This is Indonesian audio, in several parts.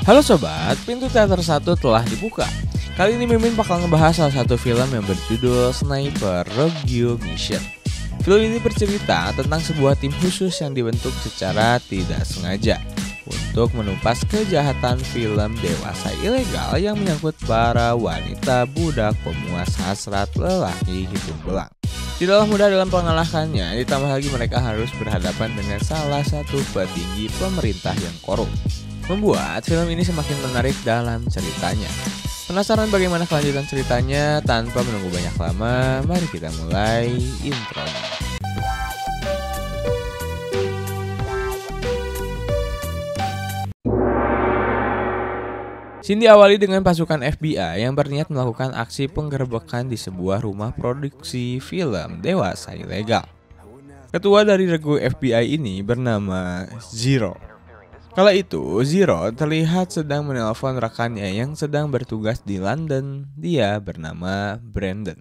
Halo sobat, pintu teater 1 telah dibuka. Kali ini Mimin bakal ngebahas salah satu film yang berjudul Sniper Rogue Mission. Film ini bercerita tentang sebuah tim khusus yang dibentuk secara tidak sengaja untuk menumpas kejahatan film dewasa ilegal yang menyangkut para wanita budak pemuas hasrat lelaki hidung belang. Tidaklah mudah dalam pengalahkannya, ditambah lagi mereka harus berhadapan dengan salah satu petinggi pemerintah yang korup, membuat film ini semakin menarik dalam ceritanya. Penasaran bagaimana kelanjutan ceritanya? Tanpa menunggu banyak lama, mari kita mulai intronya. Scene diawali dengan pasukan FBI yang berniat melakukan aksi penggerebekan di sebuah rumah produksi film dewasa ilegal. Ketua dari regu FBI ini bernama Zero. Kala itu, Zero terlihat sedang menelpon rekannya yang sedang bertugas di London. Dia bernama Brandon.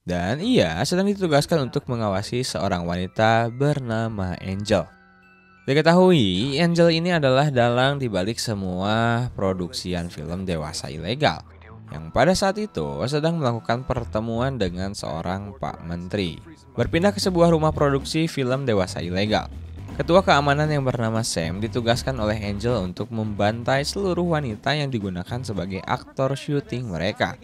Dan ia sedang ditugaskan untuk mengawasi seorang wanita bernama Angel. Diketahui, Angel ini adalah dalang dibalik semua produksian film dewasa ilegal yang pada saat itu sedang melakukan pertemuan dengan seorang Pak Menteri. Berpindah ke sebuah rumah produksi film dewasa ilegal. Ketua keamanan yang bernama Sam ditugaskan oleh Angel untuk membantai seluruh wanita yang digunakan sebagai aktor syuting mereka.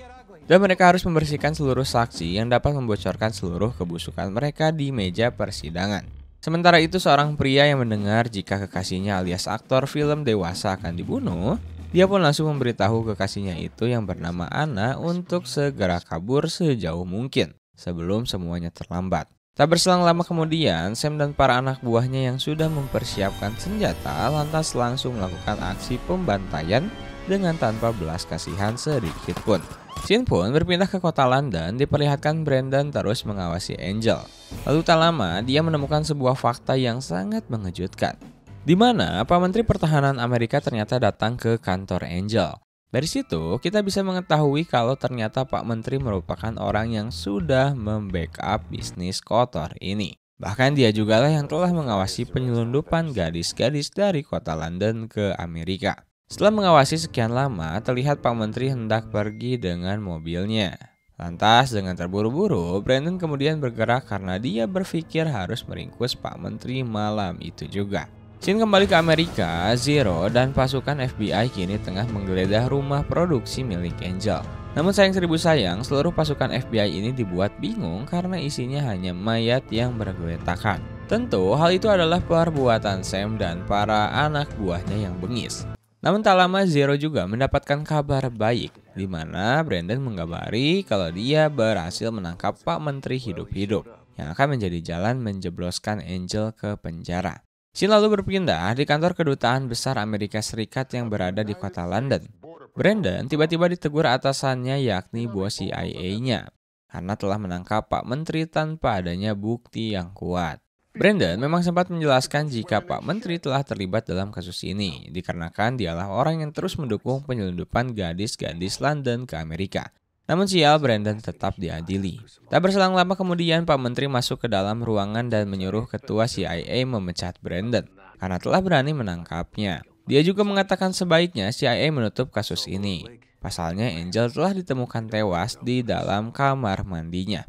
Dan mereka harus membersihkan seluruh saksi yang dapat membocorkan seluruh kebusukan mereka di meja persidangan. Sementara itu seorang pria yang mendengar jika kekasihnya alias aktor film dewasa akan dibunuh, dia pun langsung memberitahu kekasihnya itu yang bernama Anna untuk segera kabur sejauh mungkin sebelum semuanya terlambat. Tak berselang lama kemudian, Sam dan para anak buahnya yang sudah mempersiapkan senjata lantas langsung melakukan aksi pembantaian dengan tanpa belas kasihan sedikit pun. Scene pun berpindah ke kota London, diperlihatkan Brandon terus mengawasi Angel. Lalu tak lama, dia menemukan sebuah fakta yang sangat mengejutkan, di mana Pak Menteri Pertahanan Amerika ternyata datang ke kantor Angel. Dari situ, kita bisa mengetahui kalau ternyata Pak Menteri merupakan orang yang sudah membackup bisnis kotor ini. Bahkan dia jugalah yang telah mengawasi penyelundupan gadis-gadis dari kota London ke Amerika. Setelah mengawasi sekian lama, terlihat Pak Menteri hendak pergi dengan mobilnya. Lantas dengan terburu-buru, Brandon kemudian bergerak karena dia berpikir harus meringkus Pak Menteri malam itu juga. Scene kembali ke Amerika, Zero dan pasukan FBI kini tengah menggeledah rumah produksi milik Angel. Namun sayang seribu sayang, seluruh pasukan FBI ini dibuat bingung karena isinya hanya mayat yang bergeletakan. Tentu hal itu adalah perbuatan Sam dan para anak buahnya yang bengis. Namun tak lama Zero juga mendapatkan kabar baik, di mana Brandon mengabari kalau dia berhasil menangkap Pak Menteri hidup-hidup yang akan menjadi jalan menjebloskan Angel ke penjara. Scene lalu berpindah di kantor kedutaan besar Amerika Serikat yang berada di kota London. Brandon tiba-tiba ditegur atasannya yakni bos CIA-nya karena telah menangkap Pak Menteri tanpa adanya bukti yang kuat. Brandon memang sempat menjelaskan jika Pak Menteri telah terlibat dalam kasus ini dikarenakan dialah orang yang terus mendukung penyelundupan gadis-gadis London ke Amerika. Namun sial, Brandon tetap diadili. Tak berselang lama kemudian Pak Menteri masuk ke dalam ruangan dan menyuruh ketua CIA memecat Brandon karena telah berani menangkapnya. Dia juga mengatakan sebaiknya CIA menutup kasus ini. Pasalnya Angel telah ditemukan tewas di dalam kamar mandinya.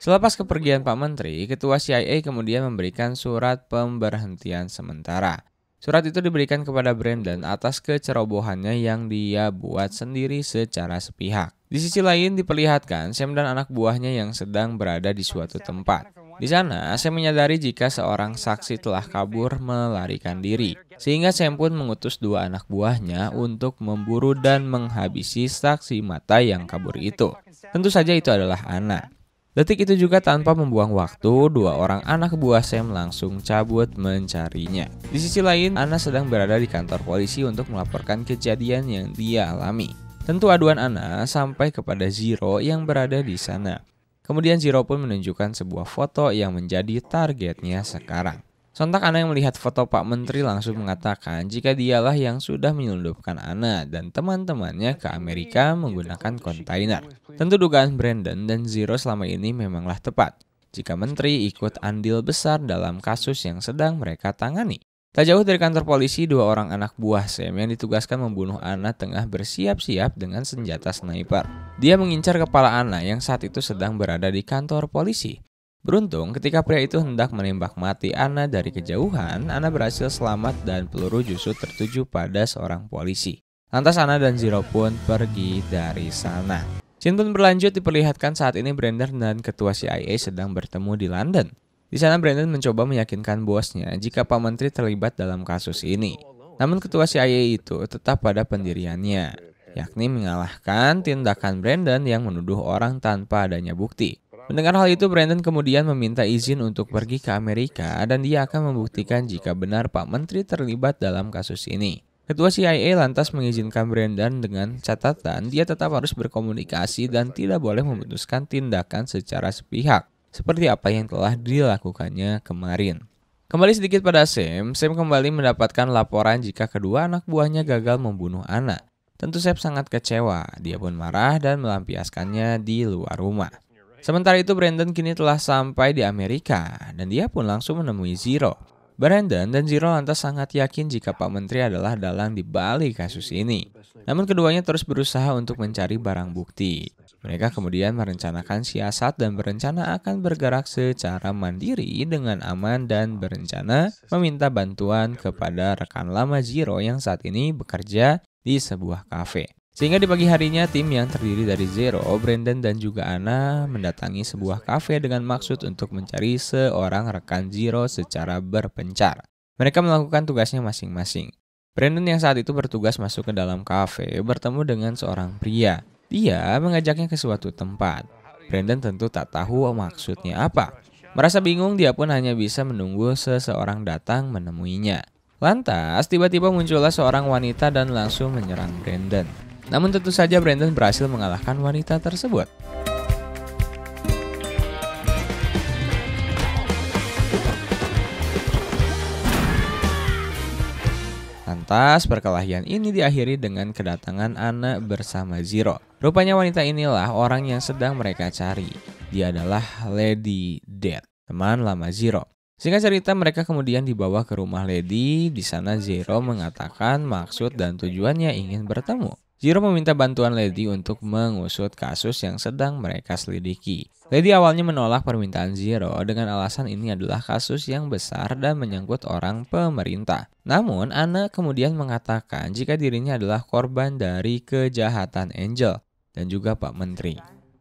Selepas kepergian Pak Menteri, ketua CIA kemudian memberikan surat pemberhentian sementara. Surat itu diberikan kepada Brandon atas kecerobohannya yang dia buat sendiri secara sepihak. Di sisi lain diperlihatkan Sam dan anak buahnya yang sedang berada di suatu tempat. Di sana, Sam menyadari jika seorang saksi telah kabur melarikan diri. Sehingga Sam pun mengutus dua anak buahnya untuk memburu dan menghabisi saksi mata yang kabur itu. Tentu saja itu adalah Anna. Detik itu juga tanpa membuang waktu, dua orang anak buah Sam langsung cabut mencarinya. Di sisi lain, Anna sedang berada di kantor polisi untuk melaporkan kejadian yang dia alami. Tentu aduan Anna sampai kepada Zero yang berada di sana. Kemudian Zero pun menunjukkan sebuah foto yang menjadi targetnya sekarang. Sontak Anna yang melihat foto Pak Menteri langsung mengatakan jika dialah yang sudah menyelundupkan Anna dan teman-temannya ke Amerika menggunakan kontainer. Tentu dugaan Brandon dan Zero selama ini memanglah tepat jika Menteri ikut andil besar dalam kasus yang sedang mereka tangani. Tak jauh dari kantor polisi, dua orang anak buah Sam yang ditugaskan membunuh Anna tengah bersiap-siap dengan senjata sniper. Dia mengincar kepala Anna yang saat itu sedang berada di kantor polisi. Beruntung, ketika pria itu hendak menembak mati Anna dari kejauhan, Anna berhasil selamat dan peluru justru tertuju pada seorang polisi. Lantas Anna dan Zero pun pergi dari sana. Scene pun berlanjut diperlihatkan saat ini Brandon dan ketua CIA sedang bertemu di London. Di sana Brandon mencoba meyakinkan bosnya jika Pak Menteri terlibat dalam kasus ini. Namun ketua CIA itu tetap pada pendiriannya, yakni mengalahkan tindakan Brandon yang menuduh orang tanpa adanya bukti. Mendengar hal itu, Brandon kemudian meminta izin untuk pergi ke Amerika dan dia akan membuktikan jika benar Pak Menteri terlibat dalam kasus ini. Ketua CIA lantas mengizinkan Brandon dengan catatan dia tetap harus berkomunikasi dan tidak boleh memutuskan tindakan secara sepihak, seperti apa yang telah dilakukannya kemarin. Kembali sedikit pada Sam kembali mendapatkan laporan jika kedua anak buahnya gagal membunuh Anna. Tentu Sam sangat kecewa, dia pun marah dan melampiaskannya di luar rumah. Sementara itu Brandon kini telah sampai di Amerika dan dia pun langsung menemui Zero. Brandon dan Zero lantas sangat yakin jika Pak Menteri adalah dalang di balik kasus ini. Namun keduanya terus berusaha untuk mencari barang bukti. Mereka kemudian merencanakan siasat dan berencana akan bergerak secara mandiri dengan aman dan berencana meminta bantuan kepada rekan lama Zero yang saat ini bekerja di sebuah kafe. Sehingga di pagi harinya tim yang terdiri dari Zero, Brandon dan juga Anna mendatangi sebuah kafe dengan maksud untuk mencari seorang rekan Zero secara berpencar. Mereka melakukan tugasnya masing-masing. Brandon yang saat itu bertugas masuk ke dalam kafe bertemu dengan seorang pria. Dia mengajaknya ke suatu tempat. Brandon tentu tak tahu maksudnya apa. Merasa bingung, dia pun hanya bisa menunggu seseorang datang menemuinya. Lantas, tiba-tiba muncullah seorang wanita dan langsung menyerang Brandon. Namun tentu saja Brandon berhasil mengalahkan wanita tersebut. Lantas, perkelahian ini diakhiri dengan kedatangan Anna bersama Zero. Rupanya wanita inilah orang yang sedang mereka cari. Dia adalah Lady Death, teman lama Zero. Singkat cerita, mereka kemudian dibawa ke rumah Lady. Di sana Zero mengatakan maksud dan tujuannya ingin bertemu. Zero meminta bantuan Lady untuk mengusut kasus yang sedang mereka selidiki. Lady awalnya menolak permintaan Zero dengan alasan ini adalah kasus yang besar dan menyangkut orang pemerintah. Namun, Anna kemudian mengatakan jika dirinya adalah korban dari kejahatan Angel dan juga Pak Menteri.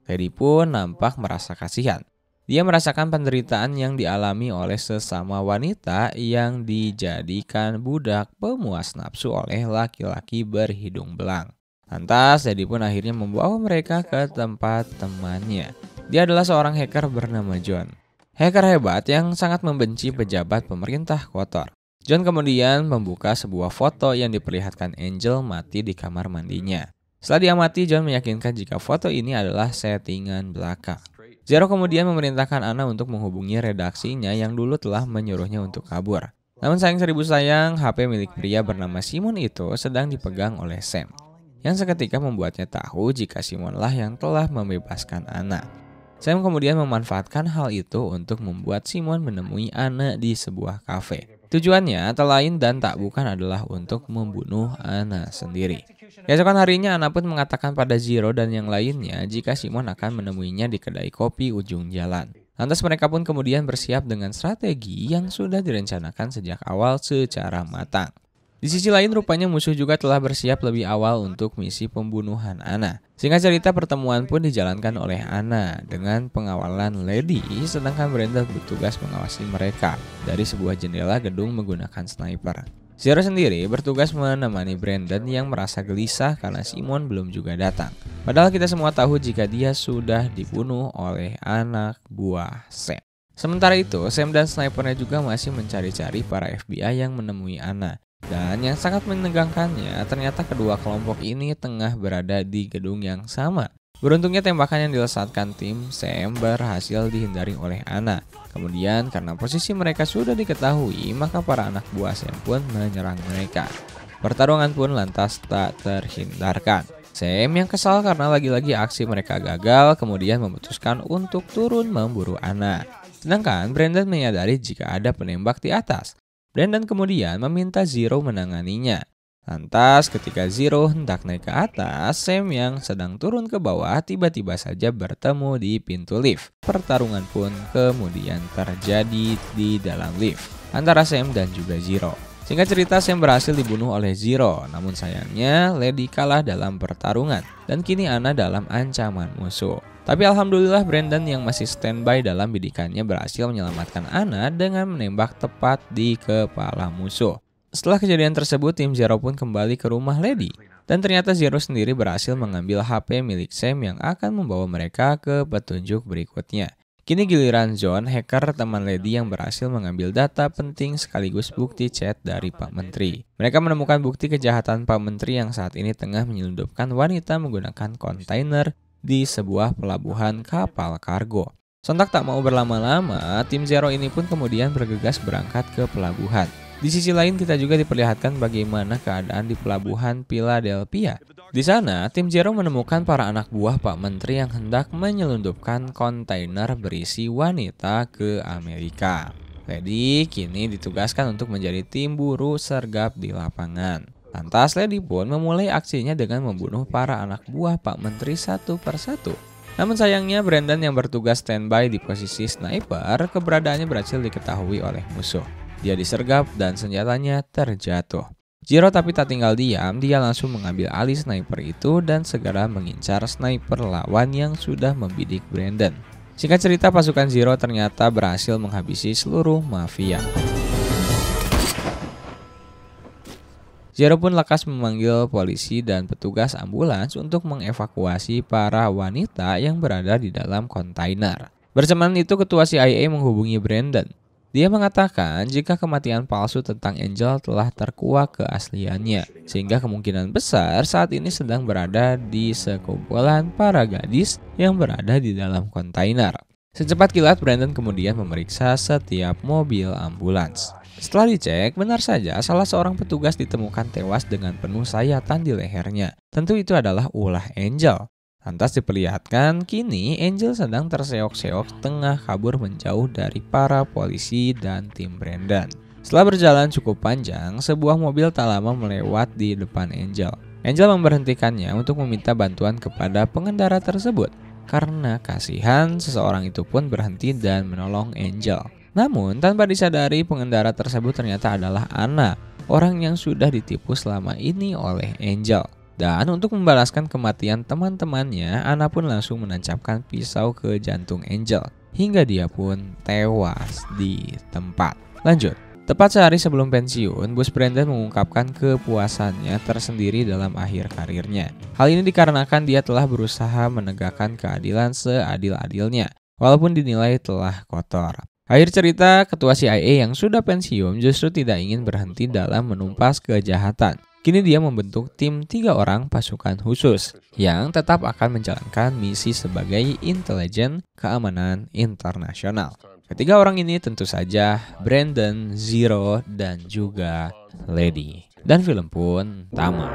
Lady pun nampak merasa kasihan. Dia merasakan penderitaan yang dialami oleh sesama wanita yang dijadikan budak pemuas nafsu oleh laki-laki berhidung belang. Lantas, Lady pun akhirnya membawa mereka ke tempat temannya. Dia adalah seorang hacker bernama John. Hacker hebat yang sangat membenci pejabat pemerintah kotor. John kemudian membuka sebuah foto yang diperlihatkan Angel mati di kamar mandinya. Setelah dia mati, John meyakinkan jika foto ini adalah settingan belaka. Zero kemudian memerintahkan Anna untuk menghubungi redaksinya yang dulu telah menyuruhnya untuk kabur. Namun sayang seribu sayang, HP milik pria bernama Simon itu sedang dipegang oleh Sam, yang seketika membuatnya tahu jika Simonlah yang telah membebaskan Anna. Sam kemudian memanfaatkan hal itu untuk membuat Simon menemui Anna di sebuah kafe. Tujuannya tak lain dan tak bukan adalah untuk membunuh Anna sendiri. Keesokan harinya Anna pun mengatakan pada Zero dan yang lainnya jika Simon akan menemuinya di kedai kopi ujung jalan. Lantas mereka pun kemudian bersiap dengan strategi yang sudah direncanakan sejak awal secara matang. Di sisi lain, rupanya musuh juga telah bersiap lebih awal untuk misi pembunuhan Anna. Singkat cerita, pertemuan pun dijalankan oleh Anna dengan pengawalan Lady, sedangkan Brandon bertugas mengawasi mereka dari sebuah jendela gedung menggunakan sniper. Zero sendiri bertugas menemani Brandon yang merasa gelisah karena Simon belum juga datang. Padahal kita semua tahu jika dia sudah dibunuh oleh anak buah Sam. Sementara itu, Sam dan snipernya juga masih mencari-cari para FBI yang menemui Anna. Dan yang sangat menegangkannya, ternyata kedua kelompok ini tengah berada di gedung yang sama. Beruntungnya tembakan yang dilesatkan tim Sam berhasil dihindari oleh Anna. Kemudian karena posisi mereka sudah diketahui, maka para anak buah Sam pun menyerang mereka. Pertarungan pun lantas tak terhindarkan. Sam yang kesal karena lagi-lagi aksi mereka gagal, kemudian memutuskan untuk turun memburu Anna. Sedangkan Brandon menyadari jika ada penembak di atas. Brandon kemudian meminta Zero menanganinya. Lantas ketika Zero hendak naik ke atas, Sam yang sedang turun ke bawah tiba-tiba saja bertemu di pintu lift. Pertarungan pun kemudian terjadi di dalam lift antara Sam dan juga Zero. Singkat cerita, Sam berhasil dibunuh oleh Zero, namun sayangnya Lady kalah dalam pertarungan dan kini Anna dalam ancaman musuh. Tapi alhamdulillah Brandon yang masih standby dalam bidikannya berhasil menyelamatkan Anna dengan menembak tepat di kepala musuh. Setelah kejadian tersebut, tim Zero pun kembali ke rumah Lady. Dan ternyata Zero sendiri berhasil mengambil HP milik Sam yang akan membawa mereka ke petunjuk berikutnya. Kini giliran John, hacker teman Lady yang berhasil mengambil data penting sekaligus bukti chat dari Pak Menteri. Mereka menemukan bukti kejahatan Pak Menteri yang saat ini tengah menyelundupkan wanita menggunakan kontainer di sebuah pelabuhan kapal kargo. Sontak tak mau berlama-lama, tim Zero ini pun kemudian bergegas berangkat ke pelabuhan. Di sisi lain kita juga diperlihatkan bagaimana keadaan di pelabuhan Philadelphia. Di sana, tim Zero menemukan para anak buah Pak Menteri yang hendak menyelundupkan kontainer berisi wanita ke Amerika. Lady kini ditugaskan untuk menjadi tim buru sergap di lapangan. Lantas Lady pun memulai aksinya dengan membunuh para anak buah Pak Menteri satu persatu. Namun sayangnya Brandon yang bertugas standby di posisi sniper, keberadaannya berhasil diketahui oleh musuh. Dia disergap dan senjatanya terjatuh. Zero tapi tak tinggal diam, dia langsung mengambil alih sniper itu dan segera mengincar sniper lawan yang sudah membidik Brandon. Singkat cerita, pasukan Zero ternyata berhasil menghabisi seluruh mafia. Zero pun lekas memanggil polisi dan petugas ambulans untuk mengevakuasi para wanita yang berada di dalam kontainer. Bersamaan itu, ketua CIA menghubungi Brandon. Dia mengatakan jika kematian palsu tentang Angel telah terkuak keasliannya, sehingga kemungkinan besar saat ini sedang berada di sekumpulan para gadis yang berada di dalam kontainer. Secepat kilat, Brandon kemudian memeriksa setiap mobil ambulans. Setelah dicek, benar saja salah seorang petugas ditemukan tewas dengan penuh sayatan di lehernya. Tentu itu adalah ulah Angel. Lantas diperlihatkan kini Angel sedang terseok-seok tengah kabur menjauh dari para polisi dan tim Brandon. Setelah berjalan cukup panjang, sebuah mobil tak lama melewat di depan Angel. Angel memberhentikannya untuk meminta bantuan kepada pengendara tersebut. Karena kasihan, seseorang itu pun berhenti dan menolong Angel. Namun tanpa disadari, pengendara tersebut ternyata adalah Anna, orang yang sudah ditipu selama ini oleh Angel. Dan untuk membalaskan kematian teman-temannya, Anna pun langsung menancapkan pisau ke jantung Angel hingga dia pun tewas di tempat. Lanjut, tepat sehari sebelum pensiun, bos Brandon mengungkapkan kepuasannya tersendiri dalam akhir karirnya. Hal ini dikarenakan dia telah berusaha menegakkan keadilan seadil-adilnya, walaupun dinilai telah kotor. Akhir cerita, ketua CIA yang sudah pensiun justru tidak ingin berhenti dalam menumpas kejahatan. Kini dia membentuk tim 3 orang pasukan khusus yang tetap akan menjalankan misi sebagai intelijen keamanan internasional. Ketiga orang ini tentu saja Brandon, Zero, dan juga Lady. Dan film pun tamat.